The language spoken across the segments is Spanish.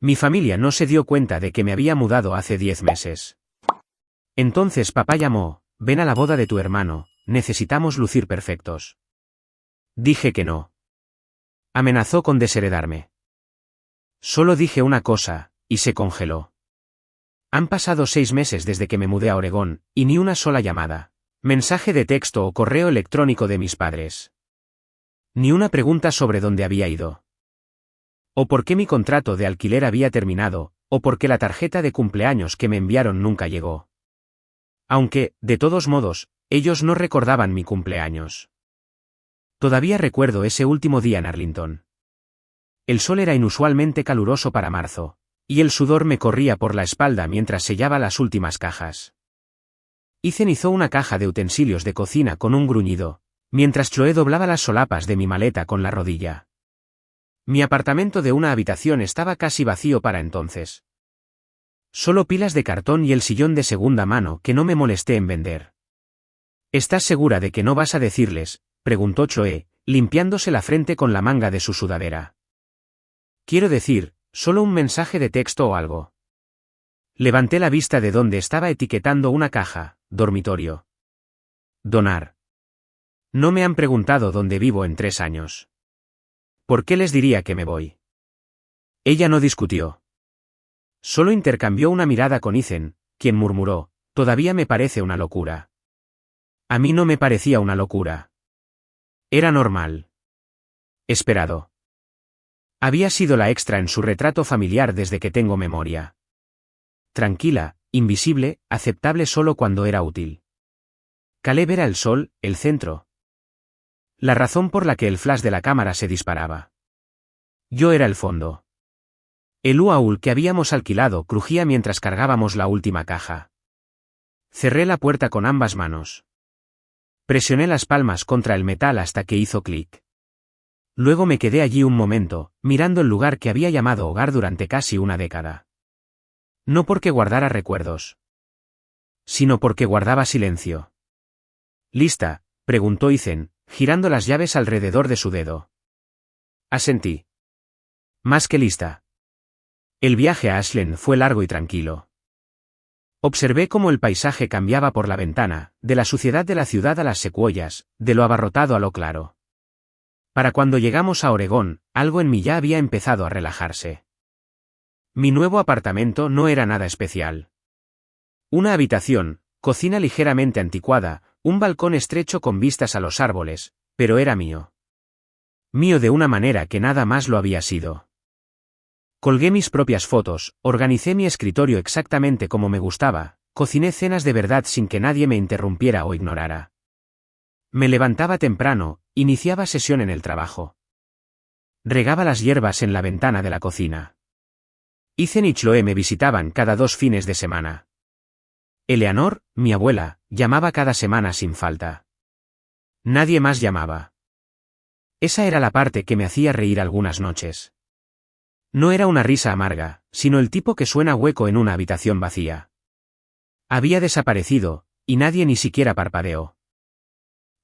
Mi familia no se dio cuenta de que me había mudado hace 10 meses. Entonces papá llamó: ven a la boda de tu hermano, necesitamos lucir perfectos. Dije que no. Amenazó con desheredarme. Solo dije una cosa, y se congeló. Han pasado 6 meses desde que me mudé a Oregón, y ni una sola llamada, mensaje de texto o correo electrónico de mis padres. Ni una pregunta sobre dónde había ido. O por qué mi contrato de alquiler había terminado, o por qué la tarjeta de cumpleaños que me enviaron nunca llegó. Aunque, de todos modos, ellos no recordaban mi cumpleaños. Todavía recuerdo ese último día en Arlington. El sol era inusualmente caluroso para marzo, y el sudor me corría por la espalda mientras sellaba las últimas cajas. Ethan hizo una caja de utensilios de cocina con un gruñido, mientras Chloe doblaba las solapas de mi maleta con la rodilla. Mi apartamento de una habitación estaba casi vacío para entonces. Solo pilas de cartón y el sillón de segunda mano que no me molesté en vender. ¿Estás segura de que no vas a decirles?, preguntó Chloe, limpiándose la frente con la manga de su sudadera. Quiero decir, solo un mensaje de texto o algo. Levanté la vista de donde estaba etiquetando una caja: dormitorio. Donar. No me han preguntado dónde vivo en 3 años. ¿Por qué les diría que me voy? Ella no discutió. Solo intercambió una mirada con Ethan, quien murmuró: todavía me parece una locura. A mí no me parecía una locura. Era normal. Esperado. Había sido la extra en su retrato familiar desde que tengo memoria. Tranquila, invisible, aceptable solo cuando era útil. Caleb era el sol, el centro. La razón por la que el flash de la cámara se disparaba. Yo era el fondo. El U-Haul que habíamos alquilado crujía mientras cargábamos la última caja. Cerré la puerta con ambas manos. Presioné las palmas contra el metal hasta que hizo clic. Luego me quedé allí un momento, mirando el lugar que había llamado hogar durante casi una década. No porque guardara recuerdos, sino porque guardaba silencio. ¿Lista?, preguntó Ethan, girando las llaves alrededor de su dedo. Asentí. Más que lista. El viaje a Ashland fue largo y tranquilo. Observé cómo el paisaje cambiaba por la ventana, de la suciedad de la ciudad a las secuoyas, de lo abarrotado a lo claro. Para cuando llegamos a Oregón, algo en mí ya había empezado a relajarse. Mi nuevo apartamento no era nada especial. Una habitación, cocina ligeramente anticuada, un balcón estrecho con vistas a los árboles, pero era mío. Mío de una manera que nada más lo había sido. Colgué mis propias fotos, organicé mi escritorio exactamente como me gustaba, cociné cenas de verdad sin que nadie me interrumpiera o ignorara. Me levantaba temprano, iniciaba sesión en el trabajo. Regaba las hierbas en la ventana de la cocina. Ethan y Chloe me visitaban cada 2 fines de semana. Eleanor, mi abuela, llamaba cada semana sin falta. Nadie más llamaba. Esa era la parte que me hacía reír algunas noches. No era una risa amarga, sino el tipo que suena hueco en una habitación vacía. Había desaparecido, y nadie ni siquiera parpadeó.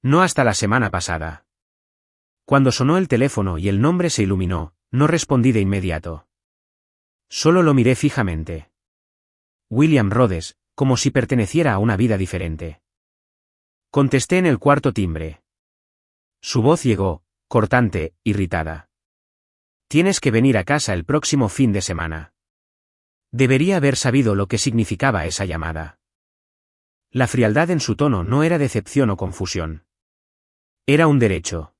No hasta la semana pasada. Cuando sonó el teléfono y el nombre se iluminó, no respondí de inmediato. Solo lo miré fijamente. William Rhodes, como si perteneciera a una vida diferente. Contesté en el cuarto timbre. Su voz llegó, cortante, irritada. Tienes que venir a casa el próximo fin de semana. Debería haber sabido lo que significaba esa llamada. La frialdad en su tono no era decepción o confusión. Era un derecho.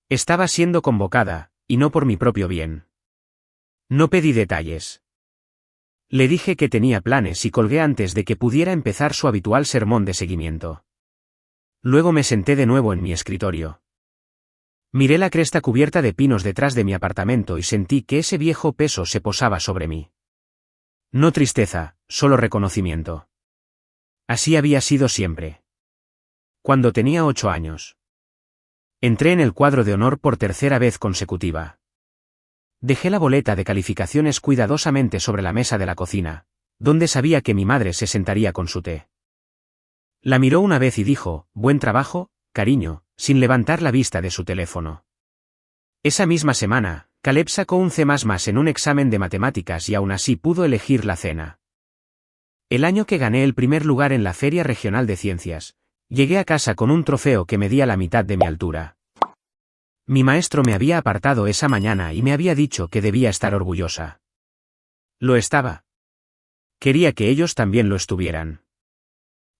Estaba siendo convocada, y no por mi propio bien. No pedí detalles. Le dije que tenía planes y colgué antes de que pudiera empezar su habitual sermón de seguimiento. Luego me senté de nuevo en mi escritorio. Miré la cresta cubierta de pinos detrás de mi apartamento y sentí que ese viejo peso se posaba sobre mí. No tristeza, solo reconocimiento. Así había sido siempre. Cuando tenía 8 años. Entré en el cuadro de honor por 3ª vez consecutiva. Dejé la boleta de calificaciones cuidadosamente sobre la mesa de la cocina, donde sabía que mi madre se sentaría con su té. La miró una vez y dijo: «Buen trabajo, cariño», sin levantar la vista de su teléfono. Esa misma semana, Caleb sacó un C++ en un examen de matemáticas y aún así pudo elegir la cena. El año que gané el primer lugar en la Feria Regional de Ciencias, llegué a casa con un trofeo que medía la mitad de mi altura. Mi maestro me había apartado esa mañana y me había dicho que debía estar orgullosa. Lo estaba. Quería que ellos también lo estuvieran.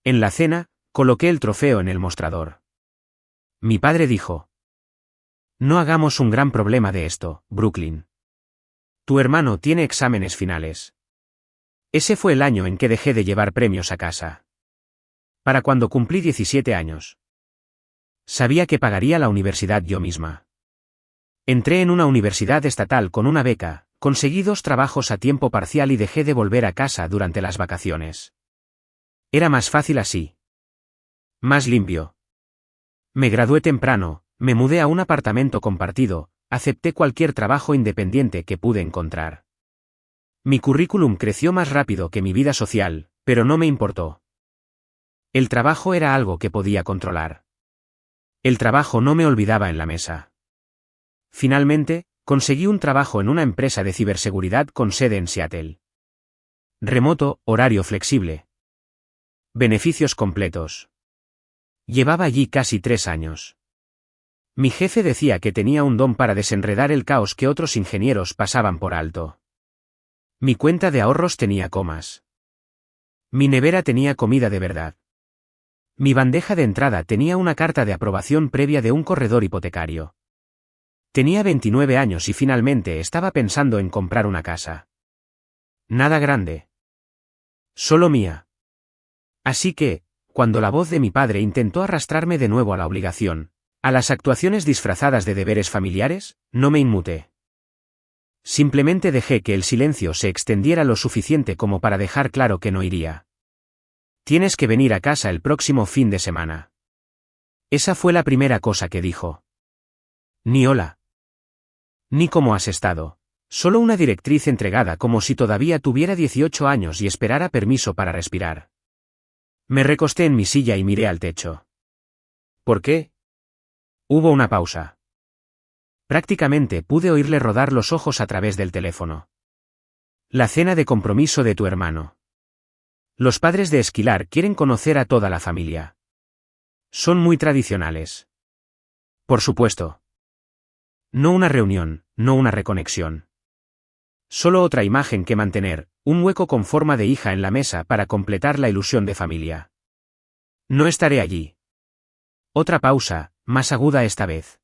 En la cena, coloqué el trofeo en el mostrador. Mi padre dijo: «No hagamos un gran problema de esto, Brooklyn. Tu hermano tiene exámenes finales». Ese fue el año en que dejé de llevar premios a casa. Para cuando cumplí 17 años. Sabía que pagaría la universidad yo misma. Entré en una universidad estatal con una beca, conseguí 2 trabajos a tiempo parcial y dejé de volver a casa durante las vacaciones. Era más fácil así. Más limpio. Me gradué temprano, me mudé a un apartamento compartido, acepté cualquier trabajo independiente que pude encontrar. Mi currículum creció más rápido que mi vida social, pero no me importó. El trabajo era algo que podía controlar. El trabajo no me olvidaba en la mesa. Finalmente, conseguí un trabajo en una empresa de ciberseguridad con sede en Seattle. Remoto, horario flexible. Beneficios completos. Llevaba allí casi 3 años. Mi jefe decía que tenía un don para desenredar el caos que otros ingenieros pasaban por alto. Mi cuenta de ahorros tenía comas. Mi nevera tenía comida de verdad. Mi bandeja de entrada tenía una carta de aprobación previa de un corredor hipotecario. Tenía 29 años y finalmente estaba pensando en comprar una casa. Nada grande. Solo mía. Así que, cuando la voz de mi padre intentó arrastrarme de nuevo a la obligación, a las actuaciones disfrazadas de deberes familiares, no me inmuté. Simplemente dejé que el silencio se extendiera lo suficiente como para dejar claro que no iría. Tienes que venir a casa el próximo fin de semana. Esa fue la primera cosa que dijo. Ni hola. Ni cómo has estado. Solo una directriz entregada como si todavía tuviera 18 años y esperara permiso para respirar. Me recosté en mi silla y miré al techo. ¿Por qué? Hubo una pausa. Prácticamente pude oírle rodar los ojos a través del teléfono. La cena de compromiso de tu hermano. Los padres de Esquilar quieren conocer a toda la familia. Son muy tradicionales. Por supuesto. No una reunión, no una reconexión. Solo otra imagen que mantener, un hueco con forma de hija en la mesa para completar la ilusión de familia. No estaré allí. Otra pausa, más aguda esta vez.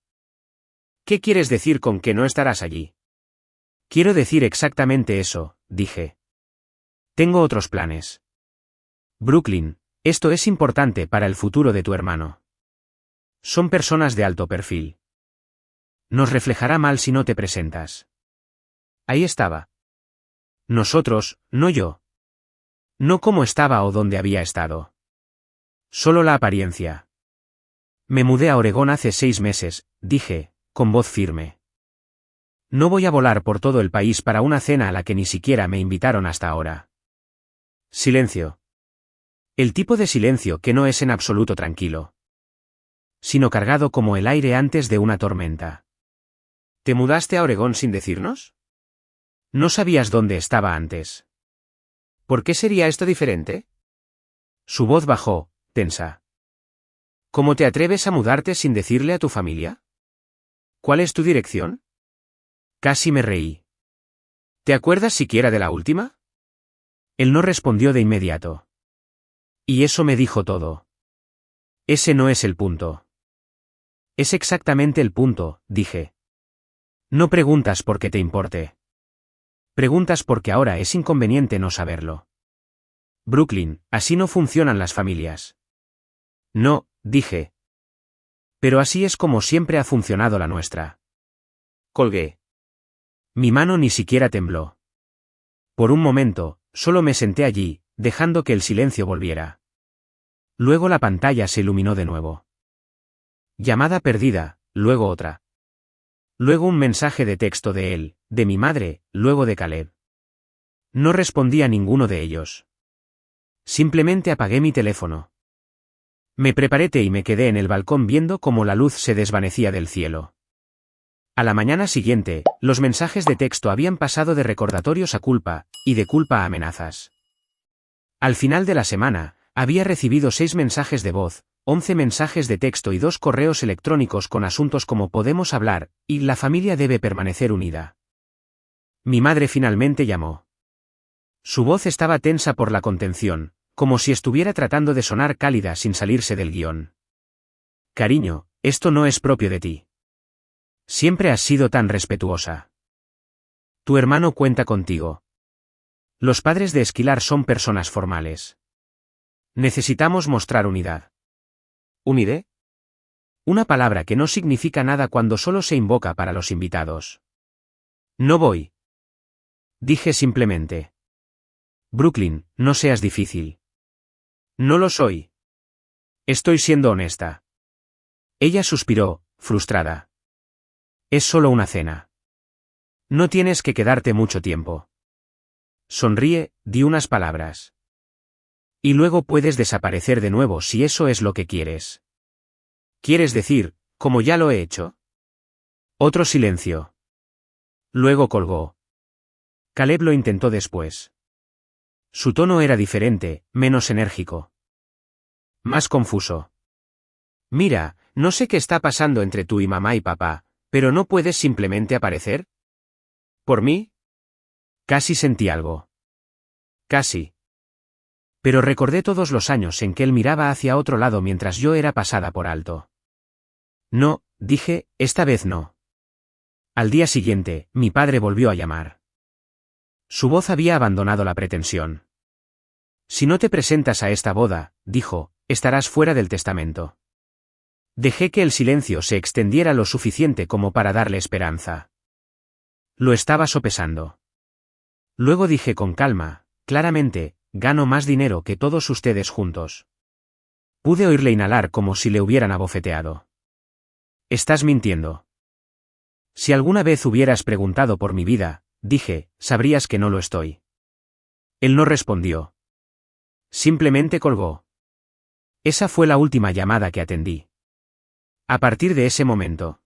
¿Qué quieres decir con que no estarás allí? Quiero decir exactamente eso, dije. Tengo otros planes. Brooklyn, esto es importante para el futuro de tu hermano. Son personas de alto perfil. Nos reflejará mal si no te presentas. Ahí estaba. Nosotros, no yo. No cómo estaba o dónde había estado. Solo la apariencia. Me mudé a Oregón hace 6 meses, dije, con voz firme. No voy a volar por todo el país para una cena a la que ni siquiera me invitaron hasta ahora. Silencio. El tipo de silencio que no es en absoluto tranquilo, sino cargado como el aire antes de una tormenta. ¿Te mudaste a Oregón sin decirnos? No sabías dónde estaba antes. ¿Por qué sería esto diferente? Su voz bajó, tensa. ¿Cómo te atreves a mudarte sin decirle a tu familia? ¿Cuál es tu dirección? Casi me reí. ¿Te acuerdas siquiera de la última? Él no respondió de inmediato. Y eso me dijo todo. Ese no es el punto. Es exactamente el punto, dije. No preguntas porque te importe. Preguntas porque ahora es inconveniente no saberlo. Brooklyn, así no funcionan las familias. No, dije. Pero así es como siempre ha funcionado la nuestra. Colgué. Mi mano ni siquiera tembló. Por un momento, solo me senté allí, dejando que el silencio volviera. Luego la pantalla se iluminó de nuevo. Llamada perdida, luego otra. Luego un mensaje de texto de él, de mi madre, luego de Caleb. No respondí a ninguno de ellos. Simplemente apagué mi teléfono. Me preparé té y me quedé en el balcón viendo cómo la luz se desvanecía del cielo. A la mañana siguiente, los mensajes de texto habían pasado de recordatorios a culpa, y de culpa a amenazas. Al final de la semana, había recibido 6 mensajes de voz, 11 mensajes de texto y 2 correos electrónicos con asuntos como podemos hablar, y la familia debe permanecer unida. Mi madre finalmente llamó. Su voz estaba tensa por la contención, como si estuviera tratando de sonar cálida sin salirse del guión. Cariño, esto no es propio de ti. Siempre has sido tan respetuosa. Tu hermano cuenta contigo. Los padres de Esquilar son personas formales. Necesitamos mostrar unidad. ¿Unidad? Una palabra que no significa nada cuando solo se invoca para los invitados. No voy. Dije simplemente. Brooklyn, no seas difícil. No lo soy. Estoy siendo honesta. Ella suspiró, frustrada. Es solo una cena. No tienes que quedarte mucho tiempo. Sonríe, di unas palabras. Y luego puedes desaparecer de nuevo si eso es lo que quieres. ¿Quieres decir, como ya lo he hecho? Otro silencio. Luego colgó. Caleb lo intentó después. Su tono era diferente, menos enérgico. Más confuso. Mira, no sé qué está pasando entre tú y mamá y papá, pero ¿no puedes simplemente aparecer? ¿Por mí? Casi sentí algo. Casi. Pero recordé todos los años en que él miraba hacia otro lado mientras yo era pasada por alto. No, dije, esta vez no. Al día siguiente, mi padre volvió a llamar. Su voz había abandonado la pretensión. Si no te presentas a esta boda, dijo, estarás fuera del testamento. Dejé que el silencio se extendiera lo suficiente como para darle esperanza. Lo estaba sopesando. Luego dije con calma, claramente, gano más dinero que todos ustedes juntos. Pude oírle inhalar como si le hubieran abofeteado. Estás mintiendo. Si alguna vez hubieras preguntado por mi vida, dije, sabrías que no lo estoy. Él no respondió. Simplemente colgó. Esa fue la última llamada que atendí. A partir de ese momento,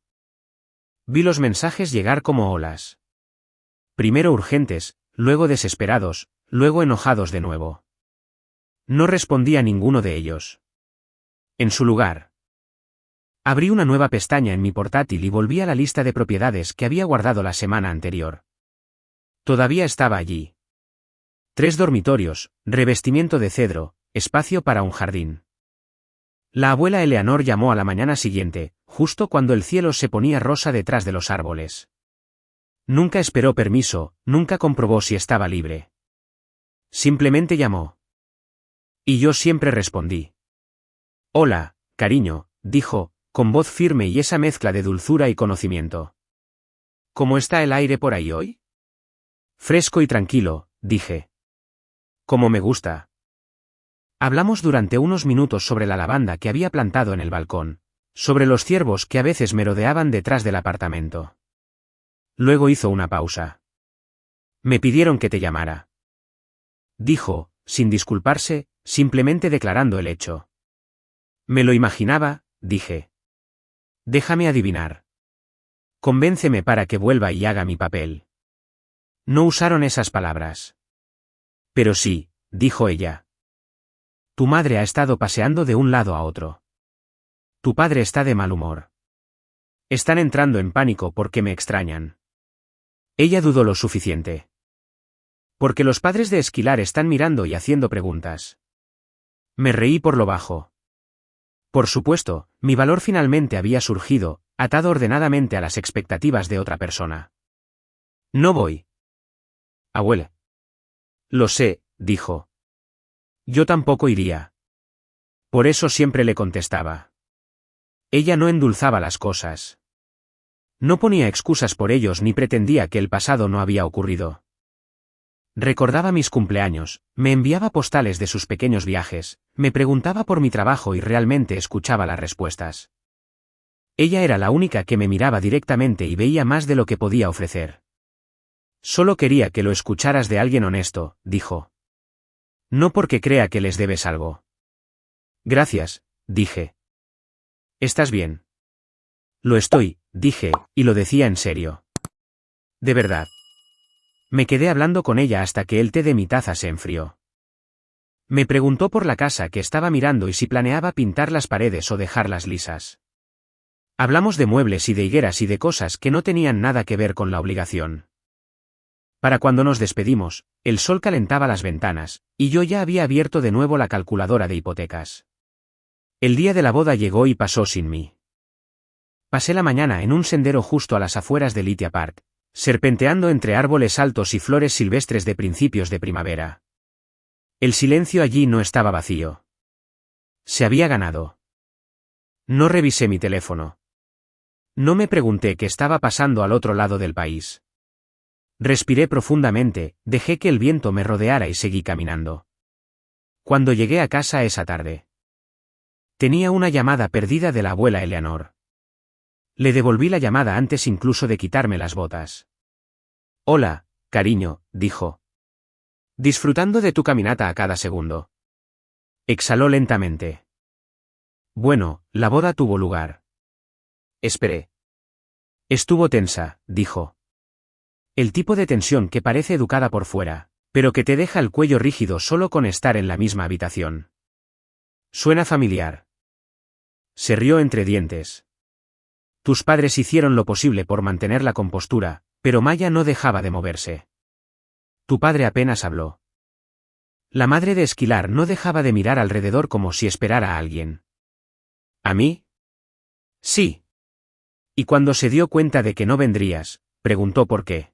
vi los mensajes llegar como olas. Primero urgentes, luego desesperados, luego enojados de nuevo. No respondí a ninguno de ellos. En su lugar, abrí una nueva pestaña en mi portátil y volví a la lista de propiedades que había guardado la semana anterior. Todavía estaba allí. 3 dormitorios, revestimiento de cedro, espacio para un jardín. La abuela Eleanor llamó a la mañana siguiente, justo cuando el cielo se ponía rosa detrás de los árboles. Nunca esperó permiso, nunca comprobó si estaba libre. Simplemente llamó. Y yo siempre respondí. Hola, cariño, dijo, con voz firme y esa mezcla de dulzura y conocimiento. ¿Cómo está el aire por ahí hoy? Fresco y tranquilo, dije. Como me gusta. Hablamos durante unos minutos sobre la lavanda que había plantado en el balcón, sobre los ciervos que a veces merodeaban detrás del apartamento. Luego hizo una pausa. Me pidieron que te llamara. Dijo, sin disculparse, simplemente declarando el hecho. Me lo imaginaba, dije. Déjame adivinar. Convénceme para que vuelva y haga mi papel. No usaron esas palabras. Pero sí, dijo ella. Tu madre ha estado paseando de un lado a otro. Tu padre está de mal humor. Están entrando en pánico porque me extrañan. Ella dudó lo suficiente. Porque los padres de Esquilar están mirando y haciendo preguntas. Me reí por lo bajo. Por supuesto, mi valor finalmente había surgido, atado ordenadamente a las expectativas de otra persona. No voy. Abuela. Lo sé, dijo. Yo tampoco iría. Por eso siempre le contestaba. Ella no endulzaba las cosas. No ponía excusas por ellos ni pretendía que el pasado no había ocurrido. Recordaba mis cumpleaños, me enviaba postales de sus pequeños viajes, me preguntaba por mi trabajo y realmente escuchaba las respuestas. Ella era la única que me miraba directamente y veía más de lo que podía ofrecer. Solo quería que lo escucharas de alguien honesto, dijo. No porque crea que les debes algo. Gracias, dije. ¿Estás bien? Lo estoy, dije, y lo decía en serio. De verdad. Me quedé hablando con ella hasta que el té de mi taza se enfrió. Me preguntó por la casa que estaba mirando y si planeaba pintar las paredes o dejarlas lisas. Hablamos de muebles y de higueras y de cosas que no tenían nada que ver con la obligación. Para cuando nos despedimos, el sol calentaba las ventanas, y yo ya había abierto de nuevo la calculadora de hipotecas. El día de la boda llegó y pasó sin mí. Pasé la mañana en un sendero justo a las afueras de Lithia Park, serpenteando entre árboles altos y flores silvestres de principios de primavera. El silencio allí no estaba vacío. Se había ganado. No revisé mi teléfono. No me pregunté qué estaba pasando al otro lado del país. Respiré profundamente, dejé que el viento me rodeara y seguí caminando. Cuando llegué a casa esa tarde, tenía una llamada perdida de la abuela Eleanor. Le devolví la llamada antes incluso de quitarme las botas. Hola, cariño, dijo. Disfrutando de tu caminata a cada segundo. Exhaló lentamente. Bueno, la boda tuvo lugar. Esperé. Estuvo tensa, dijo. El tipo de tensión que parece educada por fuera, pero que te deja el cuello rígido solo con estar en la misma habitación. Suena familiar. Se rió entre dientes. Tus padres hicieron lo posible por mantener la compostura, pero Maya no dejaba de moverse. Tu padre apenas habló. La madre de Esquilar no dejaba de mirar alrededor como si esperara a alguien. ¿A mí? Sí. Y cuando se dio cuenta de que no vendrías, preguntó por qué.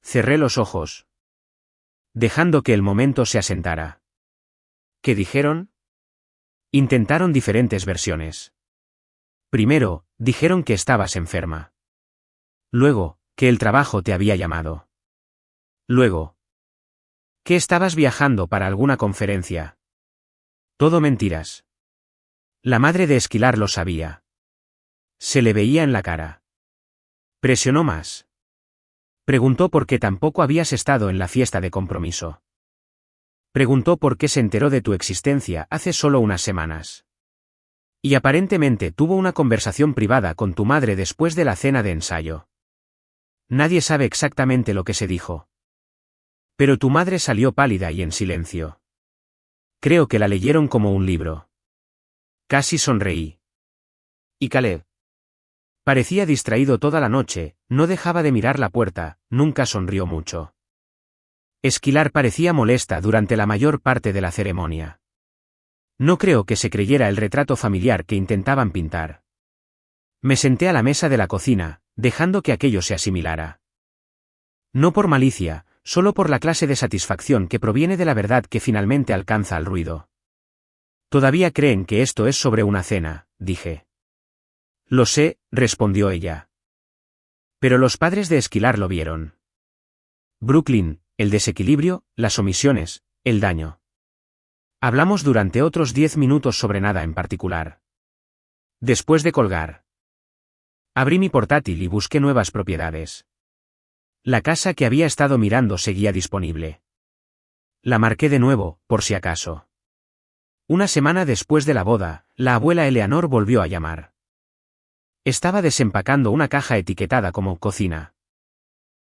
Cerré los ojos, dejando que el momento se asentara. ¿Qué dijeron? Intentaron diferentes versiones. Primero, dijeron que estabas enferma. Luego, que el trabajo te había llamado. Luego, que estabas viajando para alguna conferencia. Todo mentiras. La madre de Esquilar lo sabía. Se le veía en la cara. Presionó más. Preguntó por qué tampoco habías estado en la fiesta de compromiso. Preguntó por qué se enteró de tu existencia hace solo unas semanas. Y aparentemente tuvo una conversación privada con tu madre después de la cena de ensayo. Nadie sabe exactamente lo que se dijo. Pero tu madre salió pálida y en silencio. Creo que la leyeron como un libro. Casi sonreí. ¿Y Caleb? Parecía distraído toda la noche, no dejaba de mirar la puerta, nunca sonrió mucho. Esquilar parecía molesta durante la mayor parte de la ceremonia. No creo que se creyera el retrato familiar que intentaban pintar. Me senté a la mesa de la cocina, dejando que aquello se asimilara. No por malicia, solo por la clase de satisfacción que proviene de la verdad que finalmente alcanza al ruido. Todavía creen que esto es sobre una cena, dije. Lo sé, respondió ella. Pero los padres de Esquilar lo vieron. Brooklyn, el desequilibrio, las omisiones, el daño. Hablamos durante otros 10 minutos sobre nada en particular. Después de colgar, abrí mi portátil y busqué nuevas propiedades. La casa que había estado mirando seguía disponible. La marqué de nuevo, por si acaso. Una semana después de la boda, la abuela Eleanor volvió a llamar. Estaba desempacando una caja etiquetada como cocina.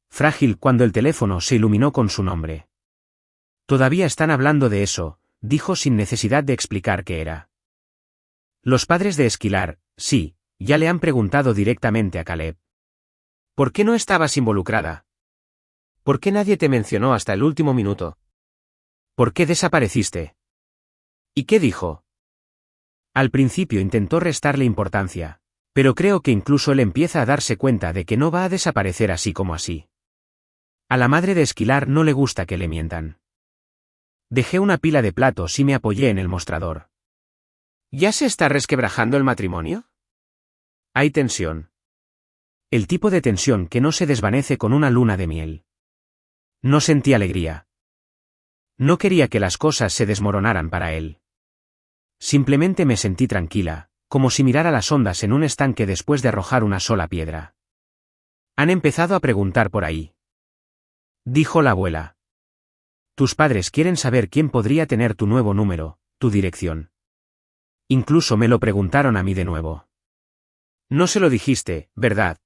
Frágil cuando el teléfono se iluminó con su nombre. Todavía están hablando de eso, dijo sin necesidad de explicar qué era. Los padres de Esquilar, sí, ya le han preguntado directamente a Caleb. ¿Por qué no estabas involucrada? ¿Por qué nadie te mencionó hasta el último minuto? ¿Por qué desapareciste? ¿Y qué dijo? Al principio intentó restarle importancia, pero creo que incluso él empieza a darse cuenta de que no va a desaparecer así como así. A la madre de Esquilar no le gusta que le mientan. Dejé una pila de platos y me apoyé en el mostrador. ¿Ya se está resquebrajando el matrimonio? Hay tensión. El tipo de tensión que no se desvanece con una luna de miel. No sentí alegría. No quería que las cosas se desmoronaran para él. Simplemente me sentí tranquila, como si mirara las ondas en un estanque después de arrojar una sola piedra. Han empezado a preguntar por ahí. Dijo la abuela. Tus padres quieren saber quién podría tener tu nuevo número, tu dirección. Incluso me lo preguntaron a mí de nuevo. No se lo dijiste, ¿verdad?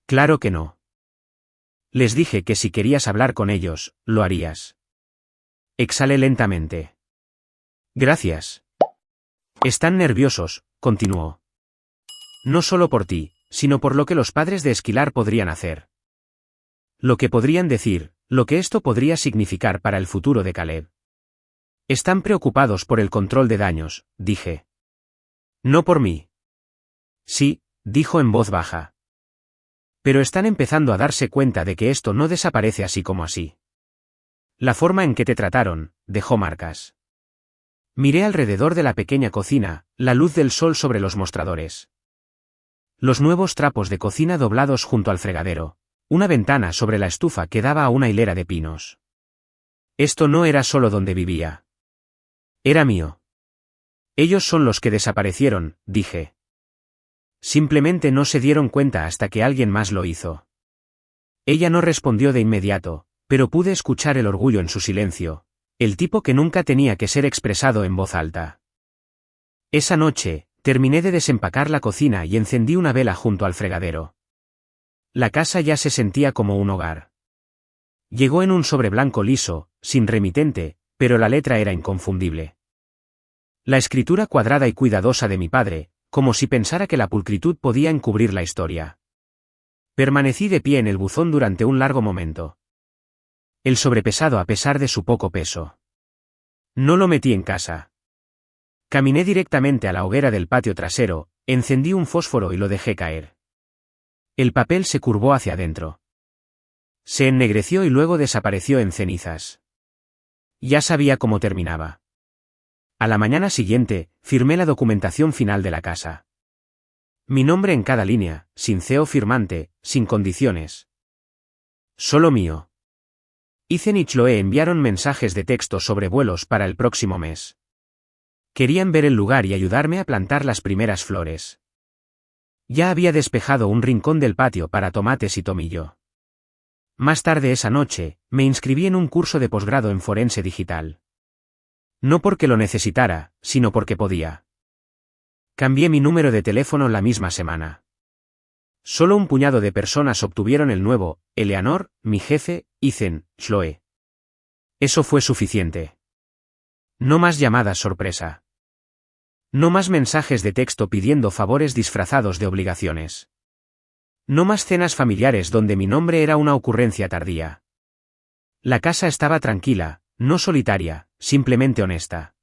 Claro que no. Les dije que si querías hablar con ellos, lo harías. Exhalé lentamente. Gracias. Están nerviosos, continuó. No solo por ti, sino por lo que los padres de Esquilar podrían hacer. Lo que podrían decir, lo que esto podría significar para el futuro de Caleb. Están preocupados por el control de daños, dije. No por mí. Sí, dijo en voz baja. Pero están empezando a darse cuenta de que esto no desaparece así como así. La forma en que te trataron, dejó marcas. Miré alrededor de la pequeña cocina, la luz del sol sobre los mostradores. Los nuevos trapos de cocina doblados junto al fregadero, una ventana sobre la estufa que daba a una hilera de pinos. Esto no era solo donde vivía. Era mío. Ellos son los que desaparecieron, dije. Simplemente no se dieron cuenta hasta que alguien más lo hizo. Ella no respondió de inmediato, pero pude escuchar el orgullo en su silencio, el tipo que nunca tenía que ser expresado en voz alta. Esa noche, terminé de desempacar la cocina y encendí una vela junto al fregadero. La casa ya se sentía como un hogar. Llegó en un sobre blanco liso, sin remitente, pero la letra era inconfundible. La escritura cuadrada y cuidadosa de mi padre, como si pensara que la pulcritud podía encubrir la historia. Permanecí de pie en el buzón durante un largo momento. El sobrepesado a pesar de su poco peso. No lo metí en casa. Caminé directamente a la hoguera del patio trasero, encendí un fósforo y lo dejé caer. El papel se curvó hacia adentro. Se ennegreció y luego desapareció en cenizas. Ya sabía cómo terminaba. A la mañana siguiente, firmé la documentación final de la casa. Mi nombre en cada línea, sin CEO firmante, sin condiciones. Solo mío. Ethan y Chloe enviaron mensajes de texto sobre vuelos para el próximo mes. Querían ver el lugar y ayudarme a plantar las primeras flores. Ya había despejado un rincón del patio para tomates y tomillo. Más tarde esa noche, me inscribí en un curso de posgrado en forense digital. No porque lo necesitara, sino porque podía. Cambié mi número de teléfono la misma semana. Solo un puñado de personas obtuvieron el nuevo, Eleanor, mi jefe, Ethan, Chloe. Eso fue suficiente. No más llamadas sorpresa. No más mensajes de texto pidiendo favores disfrazados de obligaciones. No más cenas familiares donde mi nombre era una ocurrencia tardía. La casa estaba tranquila, no solitaria, simplemente honesta.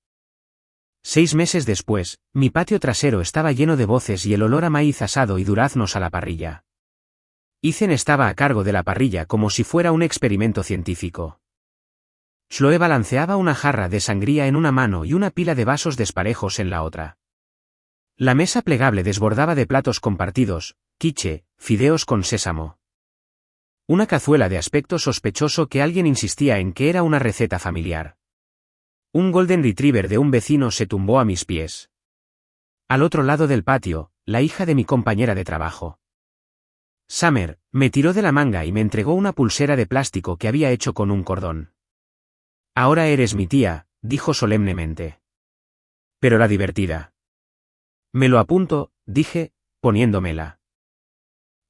6 meses después, mi patio trasero estaba lleno de voces y el olor a maíz asado y duraznos a la parrilla. Ethan estaba a cargo de la parrilla como si fuera un experimento científico. Chloe balanceaba una jarra de sangría en una mano y una pila de vasos desparejos en la otra. La mesa plegable desbordaba de platos compartidos, quiche, fideos con sésamo. Una cazuela de aspecto sospechoso que alguien insistía en que era una receta familiar. Un golden retriever de un vecino se tumbó a mis pies. Al otro lado del patio, la hija de mi compañera de trabajo. Summer, me tiró de la manga y me entregó una pulsera de plástico que había hecho con un cordón. Ahora eres mi tía, dijo solemnemente. Pero la divertida. Me lo apunto, dije, poniéndomela.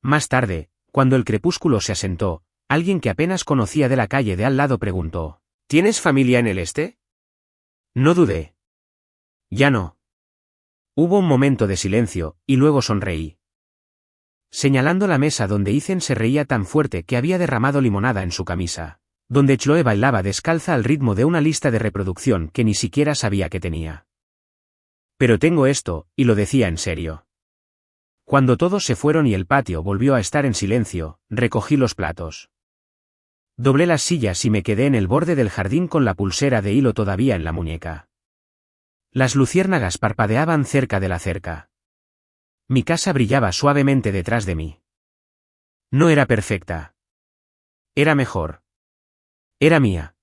Más tarde, cuando el crepúsculo se asentó, alguien que apenas conocía de la calle de al lado preguntó, ¿tienes familia en el este? No dudé. Ya no. Hubo un momento de silencio, y luego sonreí. Señalando la mesa donde Ethan se reía tan fuerte que había derramado limonada en su camisa, donde Chloe bailaba descalza al ritmo de una lista de reproducción que ni siquiera sabía que tenía. Pero tengo esto, y lo decía en serio. Cuando todos se fueron y el patio volvió a estar en silencio, recogí los platos. Doblé las sillas y me quedé en el borde del jardín con la pulsera de hilo todavía en la muñeca. Las luciérnagas parpadeaban cerca de la cerca. Mi casa brillaba suavemente detrás de mí. No era perfecta. Era mejor. Era mía.